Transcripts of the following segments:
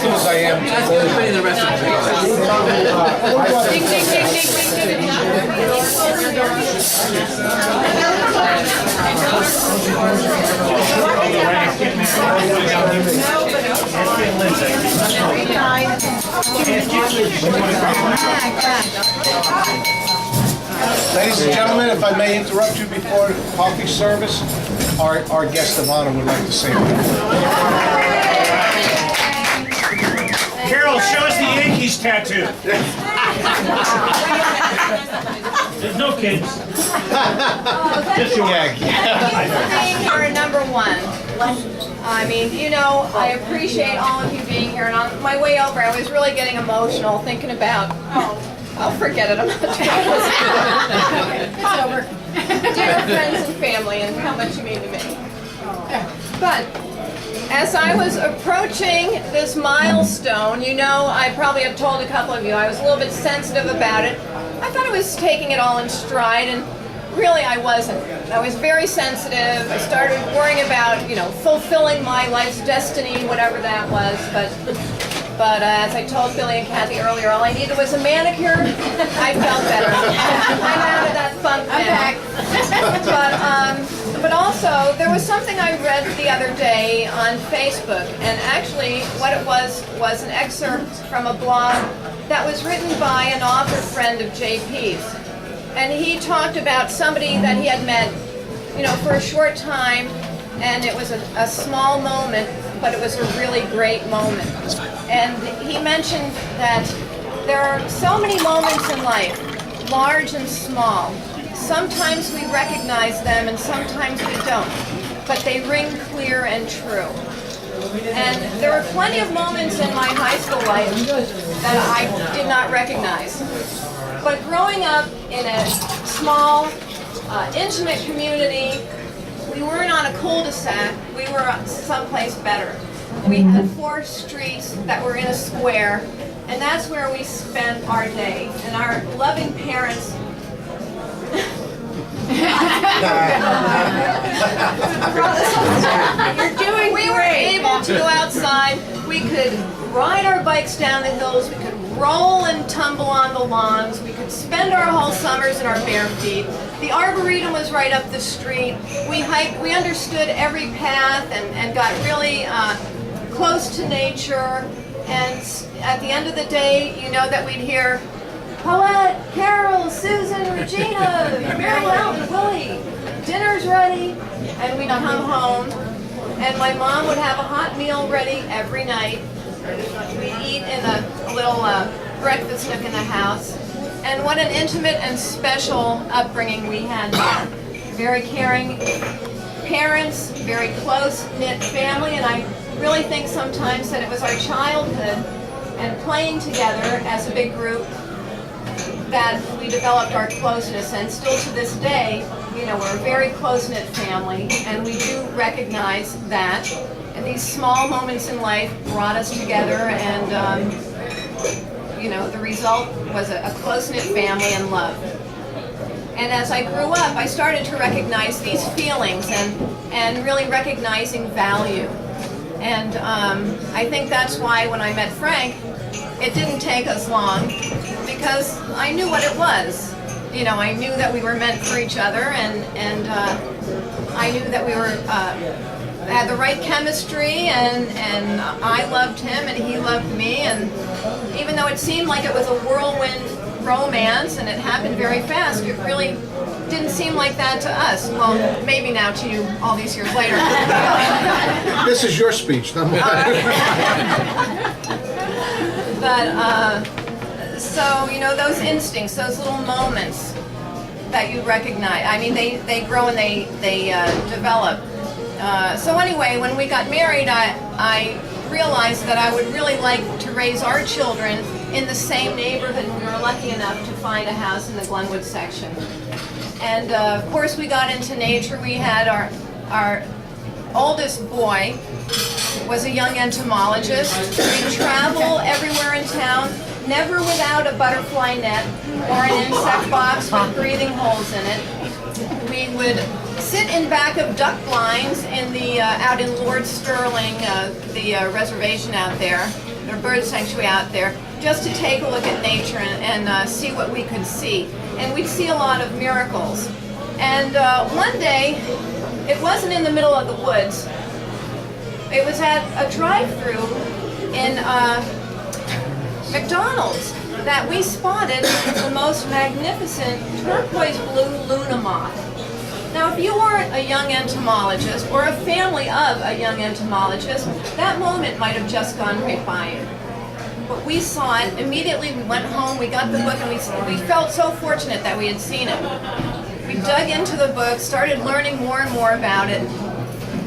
accustomed as I am to Everybody in the rest of the Ding, ding, ding, ding, ding, ding, Ladies and gentlemen, if I may interrupt you before coffee service, our guest of honor would like to say a word. Carol, show us the Yankees tattoo. There's no kids. Just your Yankee. being here, number one. I mean, you know, I appreciate all of you being here. And on my way over, I was really getting emotional thinking about, I'll forget it. I'm not doing this. It's over. Dear friends and family and how much you mean to me. But as I was approaching this milestone, you know, I probably have told a couple of you, I was a little bit sensitive about it. I thought I was taking it all in stride, and really I wasn't. I was very sensitive. I started worrying about, you know, fulfilling my life's destiny, whatever that was. But as I told Billy and Kathy earlier, all I needed was a manicure. I felt better. I'm out of that funk now. But also, there was something I read the other day on Facebook, and actually what it was an excerpt from a blog that was written by an author friend of JP's. And he talked about somebody that he had met, you know, for a short time, and it was a small moment, but it was a really great moment. And he mentioned that there are so many moments in life, large and small. Sometimes we recognize them and sometimes we don't, but they ring clear and true. And there were plenty of moments in my high school life that I did not recognize. But growing up in a small, intimate community, we weren't on a cul-de-sac, we were someplace better. We had 4 streets that were in a square, and that's where we spent our day. And our loving parents You're doing we were able to go outside. We could ride our bikes down the hills. We could roll and tumble on the lawns. We could spend our whole summers in our bare feet. The Arboretum was right up the street. We hiked. We understood every path and got really close to nature. And at the end of the day, you know that we'd hear Paulette, Carol, Susan, Regina, Mary Ellen, Willie, dinner's ready, and we'd come home, and my mom would have a hot meal ready every night. We'd eat in a little breakfast nook in the house, and what an intimate and special upbringing we had there. Very caring parents, very close-knit family, and I really think sometimes that it was our childhood and playing together as a big group that we developed our closeness, and still to this day, you know, we're a very close-knit family, and we do recognize that. And these small moments in life brought us together, and you know, the result was a close-knit family and love. And as I grew up, I started to recognize these feelings and really recognizing value. And I think that's why when I met Frank, it didn't take us long, because I knew what it was. You know, I knew that we were meant for each other, and I knew that we were had the right chemistry, and I loved him and he loved me. And even though it seemed like it was a whirlwind romance and it happened very fast, it really didn't seem like that to us. Well, maybe now to you all these years later. This is your speech, not mine. But so, you know, those instincts, those little moments that you recognize, I mean, they grow and they develop. So anyway, when we got married, I realized that I would really like to raise our children in the same neighborhood, and we were lucky enough to find a house in the Glenwood section. And of course, we got into nature. We had our oldest boy was a young entomologist. We'd travel everywhere in town, never without a butterfly net or an insect box with breathing holes in it. We would sit in back of duck blinds in the out in Lord Sterling, the reservation out there, a bird sanctuary out there, just to take a look at nature and see what we could see. And we'd see a lot of miracles. And one day, it wasn't in the middle of the woods. It was at a drive-through in McDonald's that we spotted the most magnificent turquoise blue Luna moth. Now, if you weren't a young entomologist or a family of a young entomologist, that moment might have just gone right by you. But we saw it immediately. We went home, we got the book, and we felt so fortunate that we had seen it. We dug into the book, started learning more and more about it,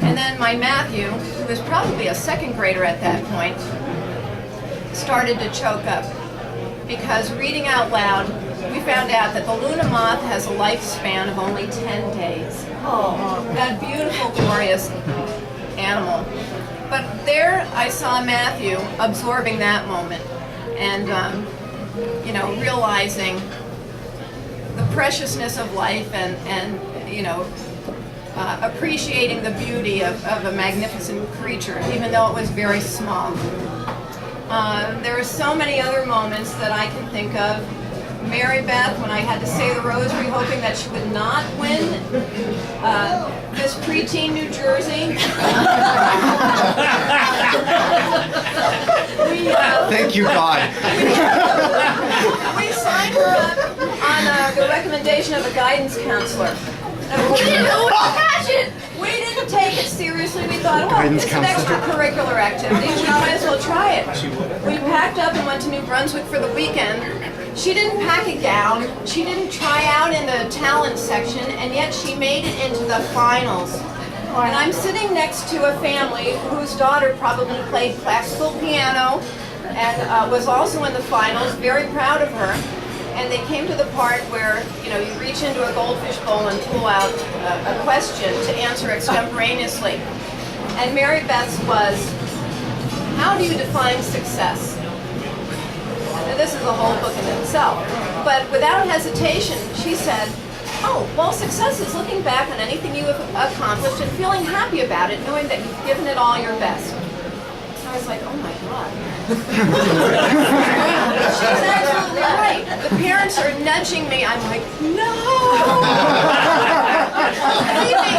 and then my Matthew, who was probably a second grader at that point, started to choke up because reading out loud, we found out that the Luna moth has a lifespan of only 10 days. Oh, that beautiful, glorious animal. But there I saw Matthew absorbing that moment and, realizing the preciousness of life and appreciating the beauty of a magnificent creature, even though it was very small. There are so many other moments that I can think of. Mary Beth, when I had to say the rosary, hoping that she would not win Miss Preteen New Jersey. Thank you, God. We signed her up on the recommendation of a guidance counselor. We didn't take it seriously. We thought, oh, it's an extracurricular activity. We might as well try it. We packed up and went to New Brunswick for the weekend. She didn't pack a gown. She didn't try out in the talent section, and yet she made it into the finals. And I'm sitting next to a family whose daughter probably played classical piano and was also in the finals, very proud of her. And they came to the part where, you reach into a goldfish bowl and pull out a question to answer extemporaneously. And Mary Beth's was, how do you define success? Now, this is a whole book in itself. But without hesitation, she said, oh, well, success is looking back on anything you have accomplished and feeling happy about it, knowing that you've given it all your best. I was like, oh my God. She's absolutely right. The parents are nudging me. I'm like, no! Believe me,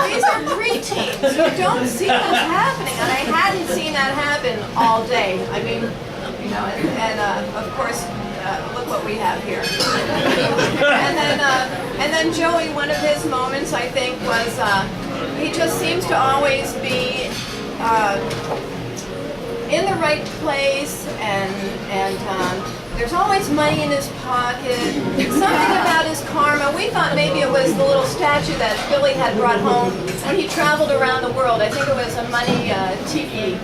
these are preteens. You don't see this happening. And I hadn't seen that happen all day. I mean, of course, look what we have here. And then Joey, one of his moments, I think, was he just seems to always be in the right place, and there's always money in his pocket. Something about his karma. We thought maybe it was the little statue that Billy had brought home when he traveled around the world. I think it was a money tiki.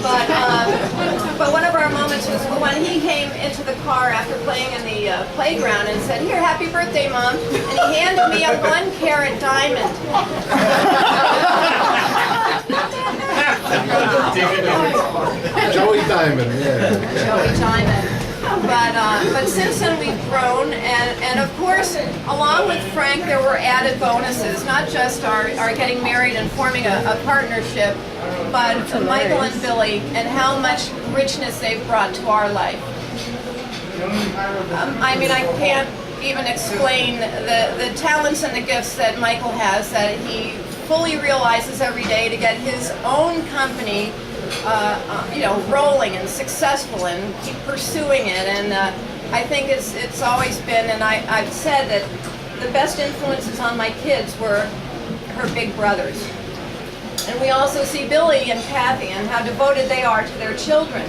But one of our moments was when he came into the car after playing in the playground and said, "Here, happy birthday, Mom," and he handed me a 1-carat diamond. Joey Diamond, yeah. Joey Diamond. But since then we've grown, and of course, along with Frank, there were added bonuses, not just our getting married and forming a partnership, but Michael and Billy and how much richness they've brought to our life. I mean, I can't even explain the talents and the gifts that Michael has, that he fully realizes every day to get his own company rolling and successful and keep pursuing it. And I think it's always been, and I've said that the best influences on my kids were her big brothers. And we also see Billy and Kathy and how devoted they are to their children.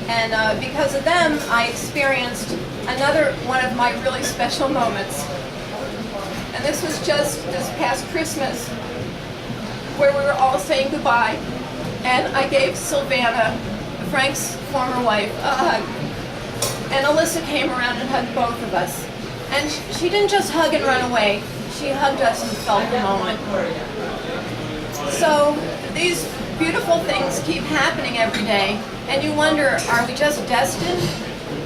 And because of them, I experienced another one of my really special moments. And this was just this past Christmas, where we were all saying goodbye. And I gave Sylvana, Frank's former wife, a hug. And Alyssa came around and hugged both of us. And she didn't just hug and run away. She hugged us and felt the moment. So these beautiful things keep happening every day. And you wonder, are we just destined?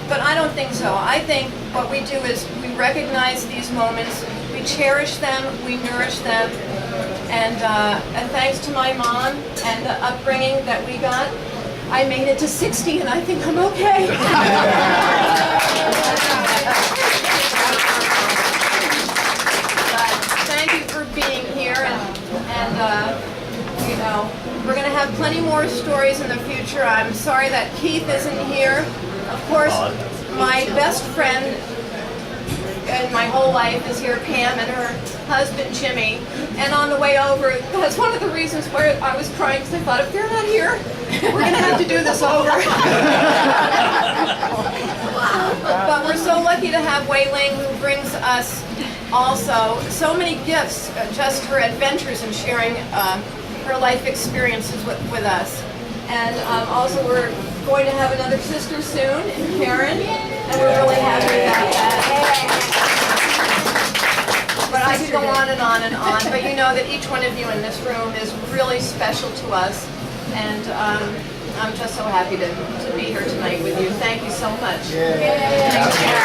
But I don't think so. I think what we do is we recognize these moments, we cherish them, we nourish them. And thanks to my mom and the upbringing that we got, I made it to 60 and I think I'm okay. But thank you for being here, and you know, we're going to have plenty more stories in the future. I'm sorry that Keith isn't here. Of course, my best friend in my whole life is here, Pam, and her husband, Jimmy. And on the way over, that's one of the reasons why I was crying, because I thought, if they're not here, we're going to have to do this over. But we're so lucky to have Wei Ling, who brings us also so many gifts, just her adventures and sharing her life experiences with us. And also we're going to have another sister soon, Karen, and we're really happy about that. But I could go on and on and on, but you know that each one of you in this room is really special to us, and I'm just so happy to be here tonight with you. Thank you so much. Thank you.